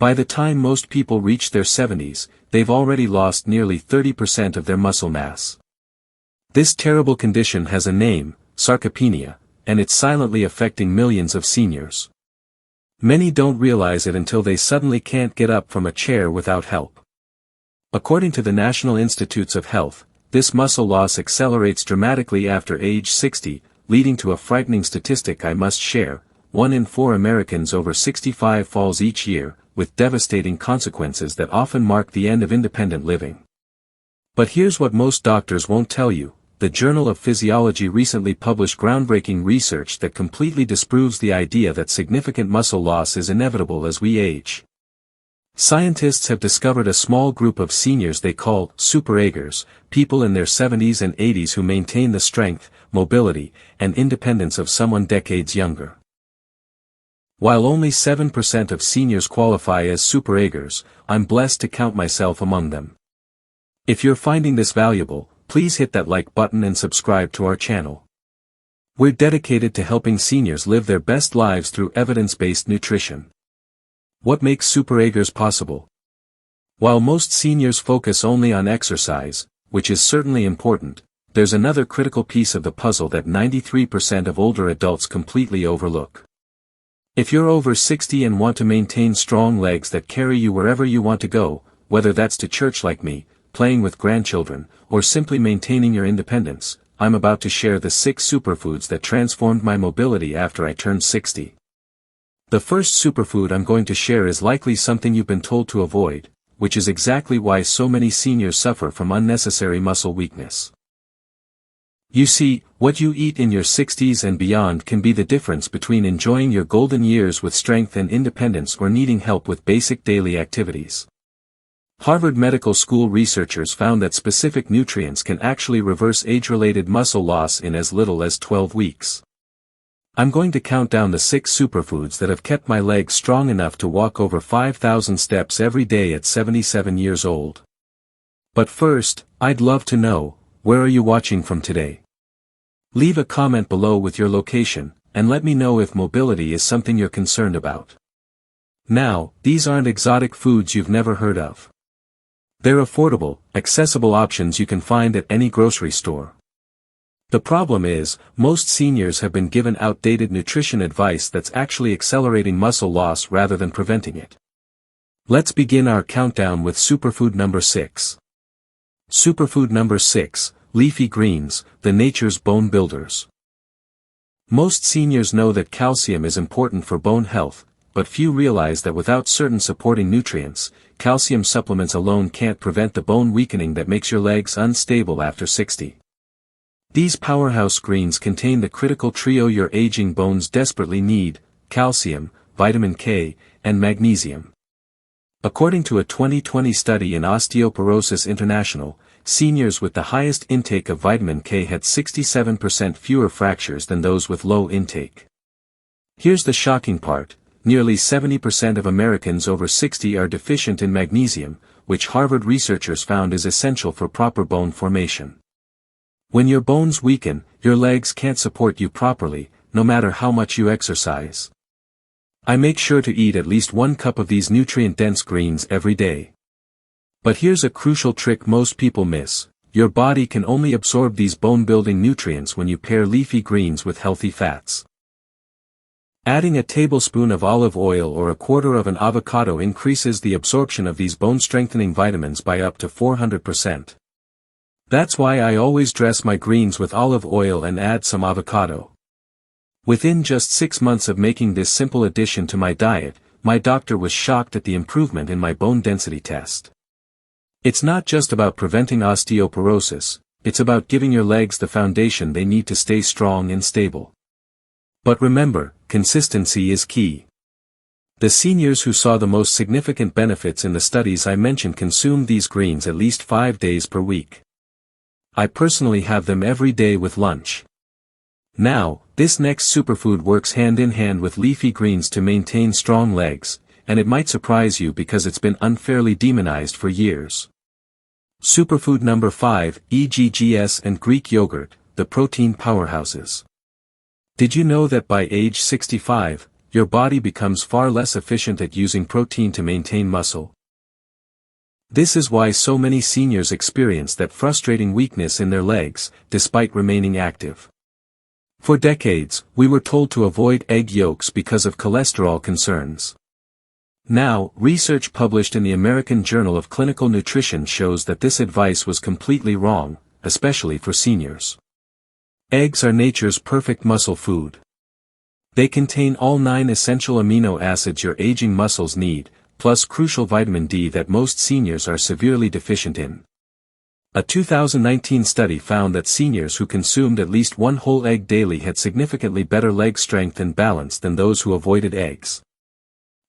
By the time most people reach their 70s, they've already lost nearly 30% of their muscle mass. This terrible condition has a name, sarcopenia, and it's silently affecting millions of seniors. Many don't realize it until they suddenly can't get up from a chair without help. According to the National Institutes of Health, this muscle loss accelerates dramatically after age 60, leading to a frightening statistic I must share: 1 in 4 Americans over 65 falls each year, with devastating consequences that often mark the end of independent living. But here's what most doctors won't tell you: the Journal of Physiology recently published groundbreaking research that completely disproves the idea that significant muscle loss is inevitable as we age. Scientists have discovered a small group of seniors they call superagers, people in their 70s and 80s who maintain the strength, mobility, and independence of someone decades younger. While only 7% of seniors qualify as superagers, I'm blessed to count myself among them. If you're finding this valuable, please hit that like button and subscribe to our channel. We're dedicated to helping seniors live their best lives through evidence-based nutrition. What makes superagers possible? While most seniors focus only on exercise, which is certainly important, there's another critical piece of the puzzle that 93% of older adults completely overlook. If you're over 60 and want to maintain strong legs that carry you wherever you want to go, whether that's to church like me, playing with grandchildren, or simply maintaining your independence, I'm about to share the 6 superfoods that transformed my mobility after I turned 60. The first superfood I'm going to share is likely something you've been told to avoid, which is exactly why so many seniors suffer from unnecessary muscle weakness. You see, what you eat in your 60s and beyond can be the difference between enjoying your golden years with strength and independence or needing help with basic daily activities. Harvard Medical School researchers found that specific nutrients can actually reverse age-related muscle loss in as little as 12 weeks. I'm going to count down the 6 superfoods that have kept my legs strong enough to walk over 5,000 steps every day at 77 years old. But first, I'd love to know, where are you watching from today? Leave a comment below with your location, and let me know if mobility is something you're concerned about. Now, these aren't exotic foods you've never heard of. They're affordable, accessible options you can find at any grocery store. The problem is, most seniors have been given outdated nutrition advice that's actually accelerating muscle loss rather than preventing it. Let's begin our countdown with superfood number 6. Superfood number 6, leafy greens, the nature's bone builders. Most seniors know that calcium is important for bone health, but few realize that without certain supporting nutrients, calcium supplements alone can't prevent the bone weakening that makes your legs unstable after 60. These powerhouse greens contain the critical trio your aging bones desperately need: calcium, vitamin K, and magnesium. According to a 2020 study in Osteoporosis International, seniors with the highest intake of vitamin K had 67% fewer fractures than those with low intake. Here's the shocking part: nearly 70% of Americans over 60 are deficient in magnesium, which Harvard researchers found is essential for proper bone formation. When your bones weaken, your legs can't support you properly, no matter how much you exercise. I make sure to eat at least 1 cup of these nutrient-dense greens every day. But here's a crucial trick most people miss: your body can only absorb these bone-building nutrients when you pair leafy greens with healthy fats. Adding a tablespoon of olive oil or a quarter of an avocado increases the absorption of these bone-strengthening vitamins by up to 400%. That's why I always dress my greens with olive oil and add some avocado. Within just 6 months of making this simple addition to my diet, my doctor was shocked at the improvement in my bone density test. It's not just about preventing osteoporosis, it's about giving your legs the foundation they need to stay strong and stable. But remember, consistency is key. The seniors who saw the most significant benefits in the studies I mentioned consumed these greens at least 5 days per week. I personally have them every day with lunch. Now, this next superfood works hand in hand with leafy greens to maintain strong legs, and it might surprise you because it's been unfairly demonized for years. Superfood number 5, eggs and Greek yogurt, the protein powerhouses. Did you know that by age 65, your body becomes far less efficient at using protein to maintain muscle. This is why so many seniors experience that frustrating weakness in their legs, despite remaining active. For decades, we were told to avoid egg yolks because of cholesterol concerns. Now, research published in the American Journal of Clinical Nutrition shows that this advice was completely wrong, especially for seniors. Eggs are nature's perfect muscle food. They contain all 9 essential amino acids your aging muscles need, plus crucial vitamin D that most seniors are severely deficient in. A 2019 study found that seniors who consumed at least 1 whole egg daily had significantly better leg strength and balance than those who avoided eggs.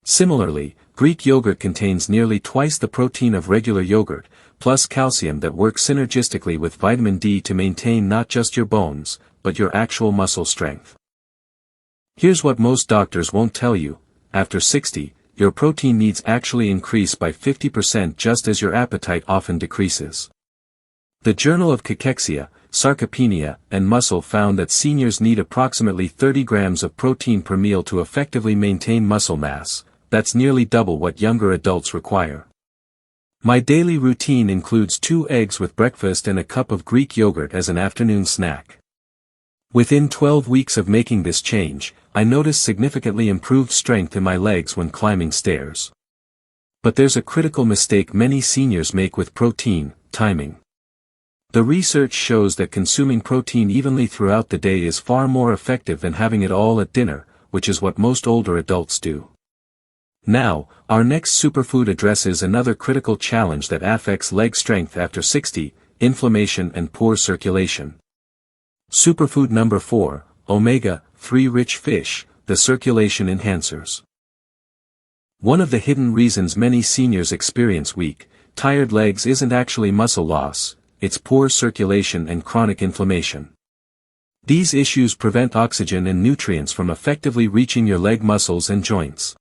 Similarly, Greek yogurt contains nearly twice the protein of regular yogurt, plus calcium that works synergistically with vitamin D to maintain not just your bones, but your actual muscle strength. Here's what most doctors won't tell you: after 60, your protein needs actually increase by 50% just as your appetite often decreases. The Journal of Cachexia, Sarcopenia, and Muscle found that seniors need approximately 30 grams of protein per meal to effectively maintain muscle mass. That's nearly double what younger adults require. My daily routine includes 2 eggs with breakfast and a cup of Greek yogurt as an afternoon snack. Within 12 weeks of making this change, I noticed significantly improved strength in my legs when climbing stairs. But there's a critical mistake many seniors make with protein: timing. The research shows that consuming protein evenly throughout the day is far more effective than having it all at dinner, which is what most older adults do. Now, our next superfood addresses another critical challenge that affects leg strength after 60, inflammation and poor circulation. Superfood number 4, omega-3 rich fish, the circulation enhancers. One of the hidden reasons many seniors experience weak, tired legs isn't actually muscle loss, it's poor circulation and chronic inflammation. These issues prevent oxygen and nutrients from effectively reaching your leg muscles and joints.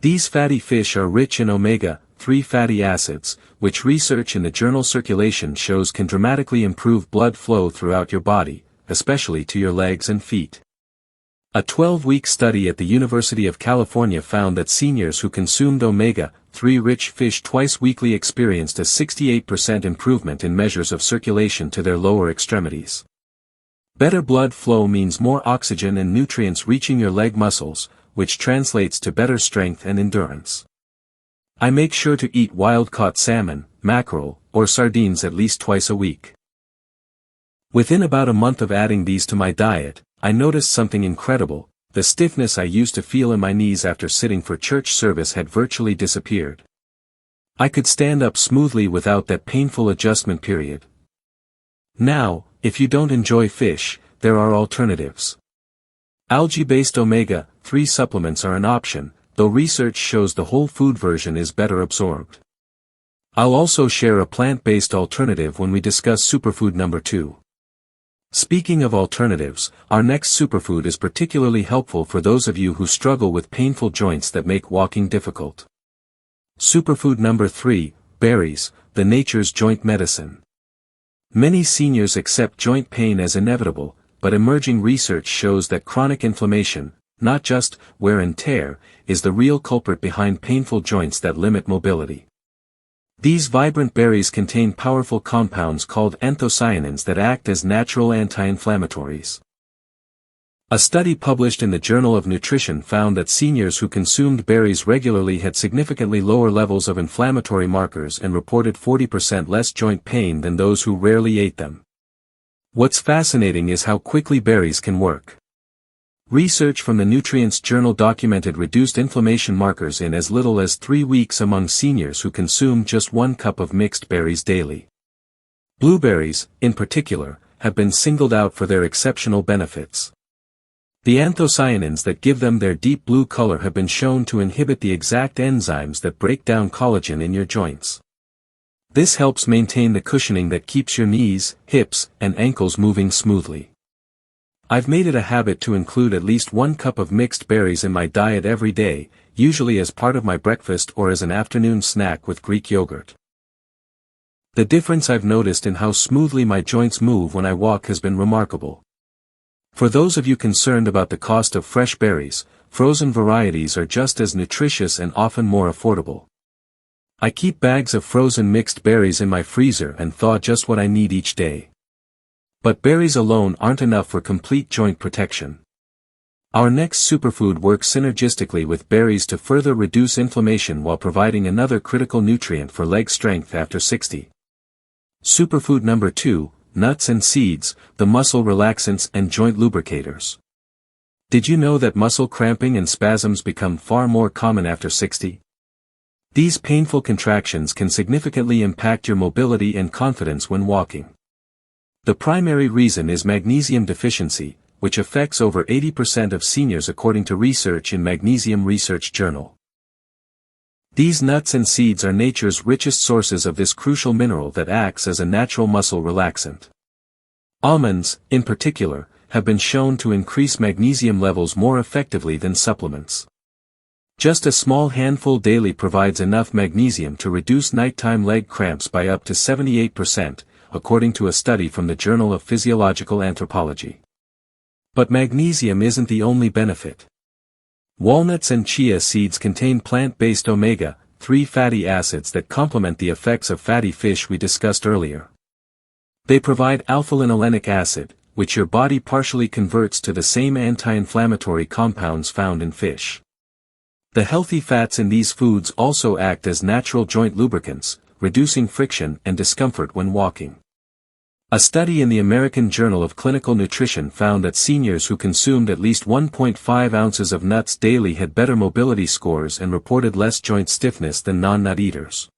These fatty fish are rich in omega-3 fatty acids, which research in the journal Circulation shows can dramatically improve blood flow throughout your body, especially to your legs and feet. A 12-week study at the University of California found that seniors who consumed omega-3 rich fish twice weekly experienced a 68% improvement in measures of circulation to their lower extremities. Better blood flow means more oxygen and nutrients reaching your leg muscles, which translates to better strength and endurance. I make sure to eat wild-caught salmon, mackerel, or sardines at least twice a week. Within about a month of adding these to my diet, I noticed something incredible: the stiffness I used to feel in my knees after sitting for church service had virtually disappeared. I could stand up smoothly without that painful adjustment period. Now, if you don't enjoy fish, there are alternatives. Algae-based omega-3 supplements are an option, though research shows the whole food version is better absorbed. I'll also share a plant-based alternative when we discuss superfood number 2. Speaking of alternatives, our next superfood is particularly helpful for those of you who struggle with painful joints that make walking difficult. Superfood number 3, berries, the nature's joint medicine. Many seniors accept joint pain as inevitable, but emerging research shows that chronic inflammation, not just wear and tear, is the real culprit behind painful joints that limit mobility. These vibrant berries contain powerful compounds called anthocyanins that act as natural anti-inflammatories. A study published in the Journal of Nutrition found that seniors who consumed berries regularly had significantly lower levels of inflammatory markers and reported 40% less joint pain than those who rarely ate them. What's fascinating is how quickly berries can work. Research from the Nutrients Journal documented reduced inflammation markers in as little as 3 weeks among seniors who consumed just 1 cup of mixed berries daily. Blueberries, in particular, have been singled out for their exceptional benefits. The anthocyanins that give them their deep blue color have been shown to inhibit the exact enzymes that break down collagen in your joints. This helps maintain the cushioning that keeps your knees, hips, and ankles moving smoothly. I've made it a habit to include at least 1 cup of mixed berries in my diet every day, usually as part of my breakfast or as an afternoon snack with Greek yogurt. The difference I've noticed in how smoothly my joints move when I walk has been remarkable. For those of you concerned about the cost of fresh berries, frozen varieties are just as nutritious and often more affordable. I keep bags of frozen mixed berries in my freezer and thaw just what I need each day. But berries alone aren't enough for complete joint protection. Our next superfood works synergistically with berries to further reduce inflammation while providing another critical nutrient for leg strength after 60. Superfood number 2, nuts and seeds, the muscle relaxants and joint lubricators. Did you know that muscle cramping and spasms become far more common after 60? These painful contractions can significantly impact your mobility and confidence when walking. The primary reason is magnesium deficiency, which affects over 80% of seniors according to research in Magnesium Research Journal. These nuts and seeds are nature's richest sources of this crucial mineral that acts as a natural muscle relaxant. Almonds, in particular, have been shown to increase magnesium levels more effectively than supplements. Just a small handful daily provides enough magnesium to reduce nighttime leg cramps by up to 78%, according to a study from the Journal of Physiological Anthropology. But magnesium isn't the only benefit. Walnuts and chia seeds contain plant-based omega-3 fatty acids that complement the effects of fatty fish we discussed earlier. They provide alpha-linolenic acid, which your body partially converts to the same anti-inflammatory compounds found in fish. The healthy fats in these foods also act as natural joint lubricants, reducing friction and discomfort when walking. A study in the American Journal of Clinical Nutrition found that seniors who consumed at least 1.5 ounces of nuts daily had better mobility scores and reported less joint stiffness than non-nut eaters.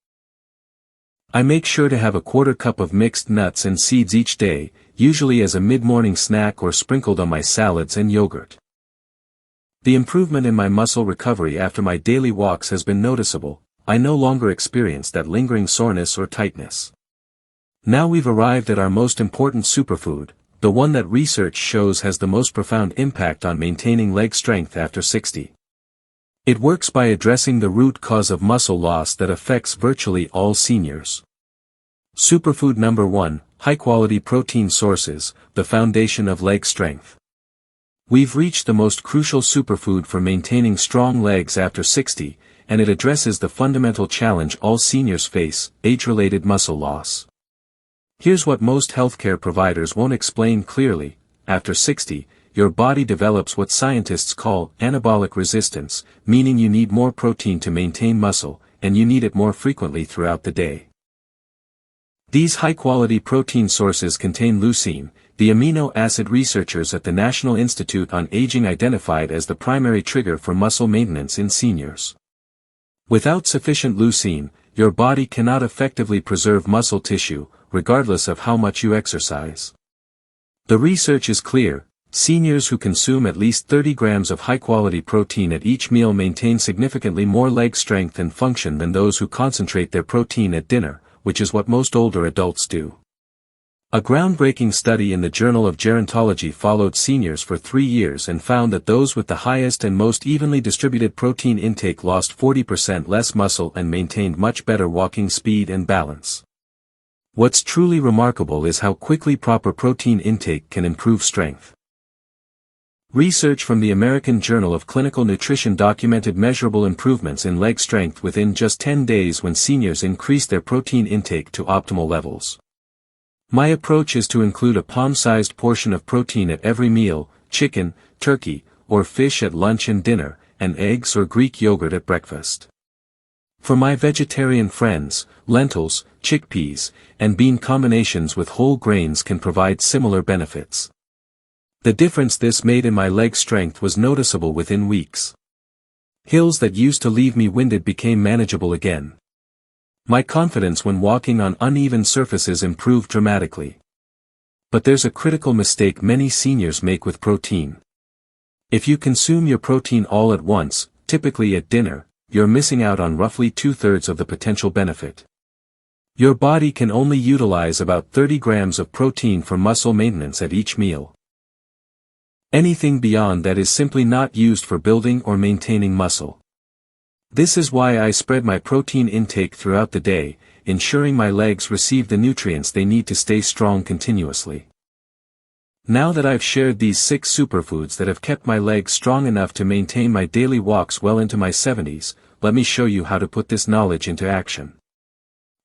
I make sure to have a quarter cup of mixed nuts and seeds each day, usually as a mid-morning snack or sprinkled on my salads and yogurt. The improvement in my muscle recovery after my daily walks has been noticeable. I no longer experience that lingering soreness or tightness. Now we've arrived at our most important superfood, the one that research shows has the most profound impact on maintaining leg strength after 60. It works by addressing the root cause of muscle loss that affects virtually all seniors. Superfood number 1, high-quality protein sources, the foundation of leg strength. We've reached the most crucial superfood for maintaining strong legs after 60, and it addresses the fundamental challenge all seniors face, age-related muscle loss. Here's what most healthcare providers won't explain clearly: after 60, your body develops what scientists call anabolic resistance, meaning you need more protein to maintain muscle, and you need it more frequently throughout the day. These high-quality protein sources contain leucine, the amino acid researchers at the National Institute on Aging identified as the primary trigger for muscle maintenance in seniors. Without sufficient leucine, your body cannot effectively preserve muscle tissue, regardless of how much you exercise. The research is clear: seniors who consume at least 30 grams of high-quality protein at each meal maintain significantly more leg strength and function than those who concentrate their protein at dinner, which is what most older adults do. A groundbreaking study in the Journal of Gerontology followed seniors for 3 years and found that those with the highest and most evenly distributed protein intake lost 40% less muscle and maintained much better walking speed and balance. What's truly remarkable is how quickly proper protein intake can improve strength. Research from the American Journal of Clinical Nutrition documented measurable improvements in leg strength within just 10 days when seniors increased their protein intake to optimal levels. My approach is to include a palm-sized portion of protein at every meal: chicken, turkey, or fish at lunch and dinner, and eggs or Greek yogurt at breakfast. For my vegetarian friends, lentils, chickpeas, and bean combinations with whole grains can provide similar benefits. The difference this made in my leg strength was noticeable within weeks. Hills that used to leave me winded became manageable again. My confidence when walking on uneven surfaces improved dramatically. But there's a critical mistake many seniors make with protein. If you consume your protein all at once, typically at dinner, you're missing out on roughly 2/3 of the potential benefit. Your body can only utilize about 30 grams of protein for muscle maintenance at each meal. Anything beyond that is simply not used for building or maintaining muscle. This is why I spread my protein intake throughout the day, ensuring my legs receive the nutrients they need to stay strong continuously. Now that I've shared these 6 superfoods that have kept my legs strong enough to maintain my daily walks well into my 70s, let me show you how to put this knowledge into action.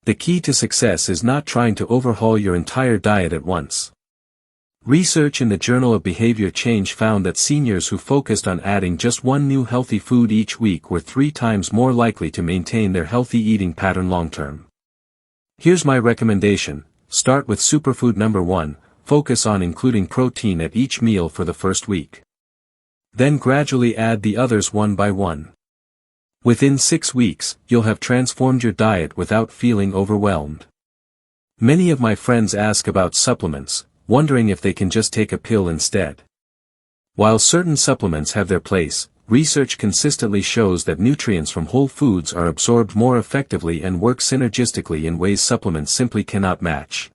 The key to success is not trying to overhaul your entire diet at once. Research in the Journal of Behavior Change found that seniors who focused on adding just one new healthy food each week were 3 times more likely to maintain their healthy eating pattern long-term. Here's my recommendation: start with superfood number 1, focus on including protein at each meal for the first week. Then gradually add the others one by one. Within 6 weeks, you'll have transformed your diet without feeling overwhelmed. Many of my friends ask about supplements, wondering if they can just take a pill instead. While certain supplements have their place, research consistently shows that nutrients from whole foods are absorbed more effectively and work synergistically in ways supplements simply cannot match.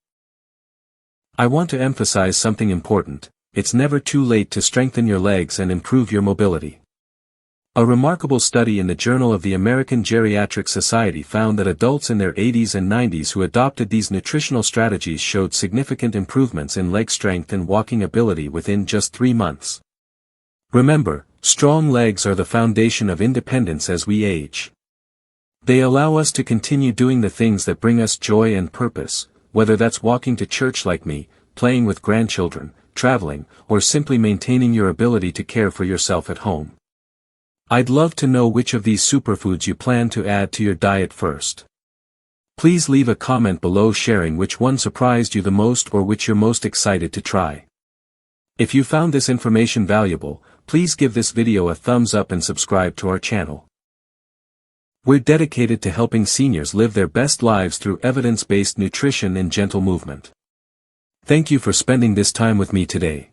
I want to emphasize something important: it's never too late to strengthen your legs and improve your mobility. A remarkable study in the Journal of the American Geriatric Society found that adults in their 80s and 90s who adopted these nutritional strategies showed significant improvements in leg strength and walking ability within just 3 months. Remember, strong legs are the foundation of independence as we age. They allow us to continue doing the things that bring us joy and purpose, whether that's walking to church like me, playing with grandchildren, traveling, or simply maintaining your ability to care for yourself at home. I'd love to know which of these superfoods you plan to add to your diet first. Please leave a comment below sharing which one surprised you the most or which you're most excited to try. If you found this information valuable, please give this video a thumbs up and subscribe to our channel. We're dedicated to helping seniors live their best lives through evidence-based nutrition and gentle movement. Thank you for spending this time with me today.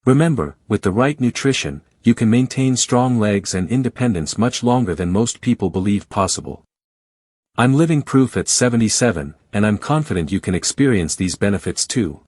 Remember, with the right nutrition, you can maintain strong legs and independence much longer than most people believe possible. I'm living proof at 77, and I'm confident you can experience these benefits too.